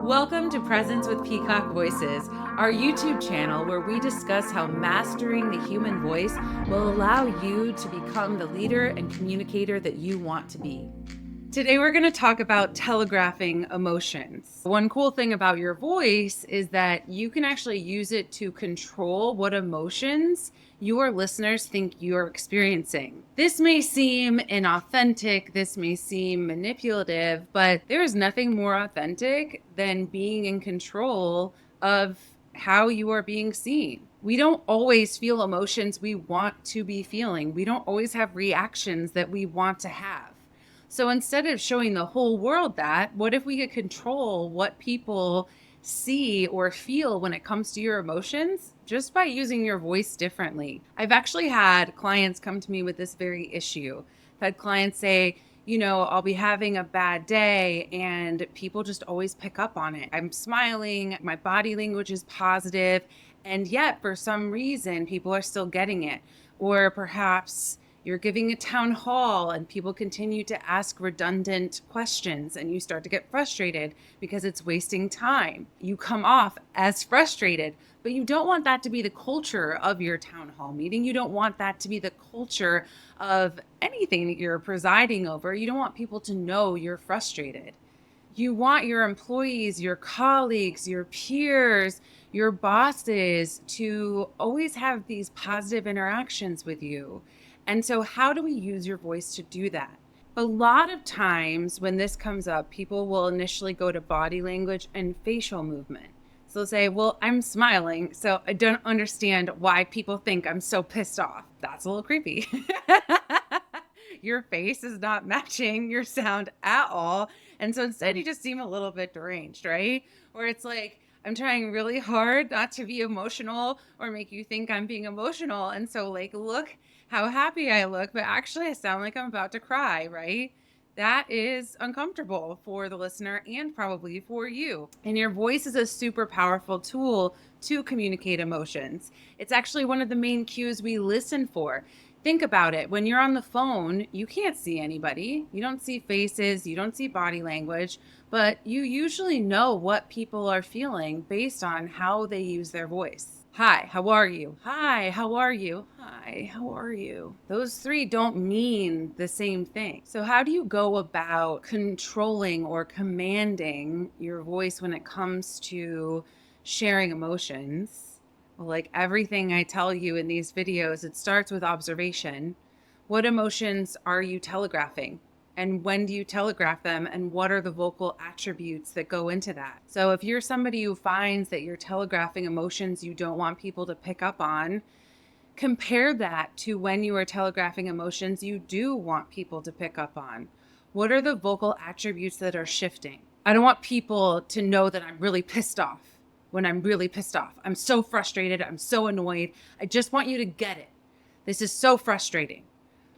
Welcome to Presence with Peacock Voices, our YouTube channel where we discuss how mastering the human voice will allow you to become the leader and communicator that you want to be. Today we're going to talk about telegraphing emotions. One cool thing about your voice is that you can actually use it to control what emotions your listeners think you're experiencing. This may seem inauthentic, this may seem manipulative, but there is nothing more authentic than being in control of how you are being seen. We don't always feel emotions we want to be feeling. We don't always have reactions that we want to have. So instead of showing the whole world that, what if we could control what people see or feel when it comes to your emotions just by using your voice differently? I've actually had clients come to me with this very issue. I've had clients say, I'll be having a bad day and people just always pick up on it. I'm smiling, my body language is positive, and yet for some reason people are still getting it. Or perhaps you're giving a town hall and people continue to ask redundant questions and you start to get frustrated because it's wasting time. You come off as frustrated, but you don't want that to be the culture of your town hall meeting. You don't want that to be the culture of anything that you're presiding over. You don't want people to know you're frustrated. You want your employees, your colleagues, your peers, your bosses to always have these positive interactions with you. And so how do we use your voice to do that? A lot of times when this comes up, people will initially go to body language and facial movement. So they'll say, well, I'm smiling, so I don't understand why people think I'm so pissed off. That's a little creepy. Your face is not matching your sound at all. And so instead you just seem a little bit deranged, right? Or it's like, I'm trying really hard not to be emotional or make you think I'm being emotional. And so look how happy I look, but actually I sound like I'm about to cry, right? That is uncomfortable for the listener and probably for you. And your voice is a super powerful tool to communicate emotions. It's actually one of the main cues we listen for. Think about it. When you're on the phone, you can't see anybody. You don't see faces, you don't see body language, but you usually know what people are feeling based on how they use their voice. Hi, how are you? Hi, how are you? Hi, how are you? Those three don't mean the same thing. So how do you go about controlling or commanding your voice when it comes to sharing emotions? Well, like everything I tell you in these videos, it starts with observation. What emotions are you telegraphing? And when do you telegraph them? And what are the vocal attributes that go into that? So if you're somebody who finds that you're telegraphing emotions you don't want people to pick up on, compare that to when you are telegraphing emotions you do want people to pick up on. What are the vocal attributes that are shifting? I don't want people to know that I'm really pissed off. When I'm really pissed off, I'm so frustrated, I'm so annoyed. I just want you to get it. This is so frustrating.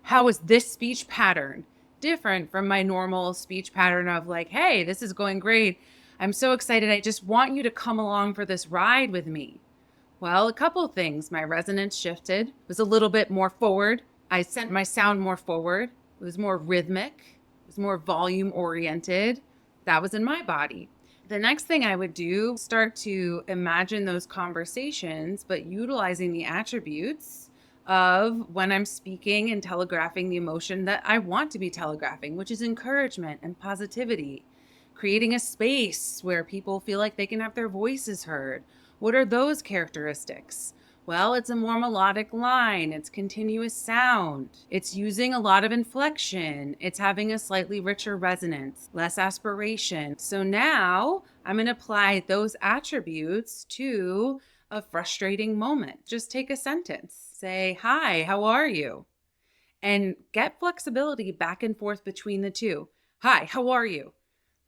How is this speech pattern different from my normal speech pattern of like, hey, this is going great. I'm so excited. I just want you to come along for this ride with me. Well, a couple of things. My resonance shifted, it was a little bit more forward. I sent my sound more forward. It was more rhythmic. It was more volume oriented. That was in my body. The next thing I would do, start to imagine those conversations, but utilizing the attributes of when I'm speaking and telegraphing the emotion that I want to be telegraphing, which is encouragement and positivity, creating a space where people feel like they can have their voices heard. What are those characteristics? Well, it's a more melodic line. It's continuous sound. It's using a lot of inflection. It's having a slightly richer resonance, less aspiration. So now I'm going to apply those attributes to a frustrating moment. Just take a sentence. Say, hi, how are you? And get flexibility back and forth between the two. Hi, how are you?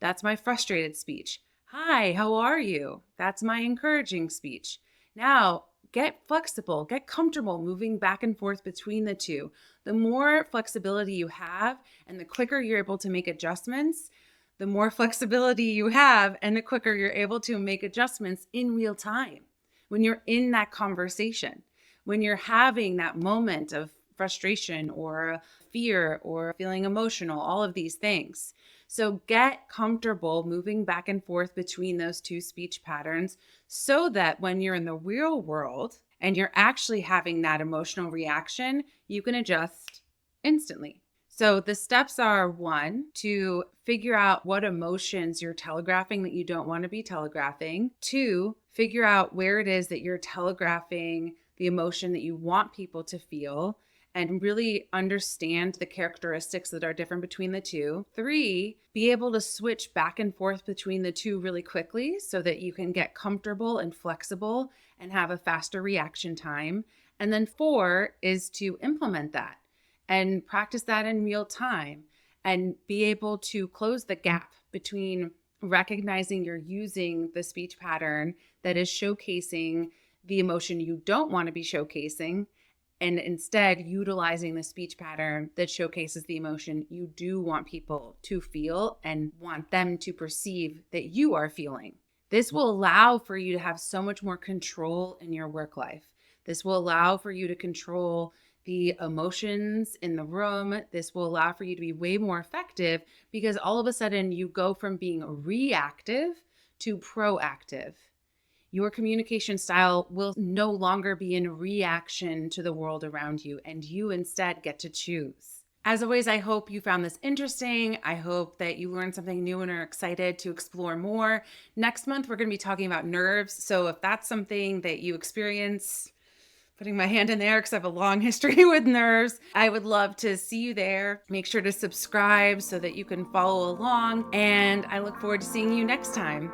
That's my frustrated speech. Hi, how are you? That's my encouraging speech. Now, get flexible, get comfortable moving back and forth between the two. The more flexibility you have and the quicker you're able to make adjustments, the more flexibility you have and the quicker you're able to make adjustments in real time. When you're in that conversation, when you're having that moment of frustration or fear or feeling emotional, all of these things. So get comfortable moving back and forth between those two speech patterns so that when you're in the real world and you're actually having that emotional reaction, you can adjust instantly. So the steps are: one, to figure out what emotions you're telegraphing that you don't want to be telegraphing. Two, figure out where it is that you're telegraphing the emotion that you want people to feel and really understand the characteristics that are different between the two. Three, be able to switch back and forth between the two really quickly so that you can get comfortable and flexible and have a faster reaction time. And then four is to implement that and practice that in real time and be able to close the gap between recognizing you're using the speech pattern that is showcasing the emotion you don't want to be showcasing, and instead utilizing the speech pattern that showcases the emotion you do want people to feel and want them to perceive that you are feeling. This will allow for you to have so much more control in your work life. This will allow for you to control the emotions in the room. This will allow for you to be way more effective because all of a sudden you go from being reactive to proactive. Your communication style will no longer be in reaction to the world around you, and you instead get to choose. As always, I hope you found this interesting. I hope that you learned something new and are excited to explore more. Next month, we're going to be talking about nerves. So if that's something that you experience, putting my hand in there because I have a long history with nerves, I would love to see you there. Make sure to subscribe so that you can follow along. And I look forward to seeing you next time.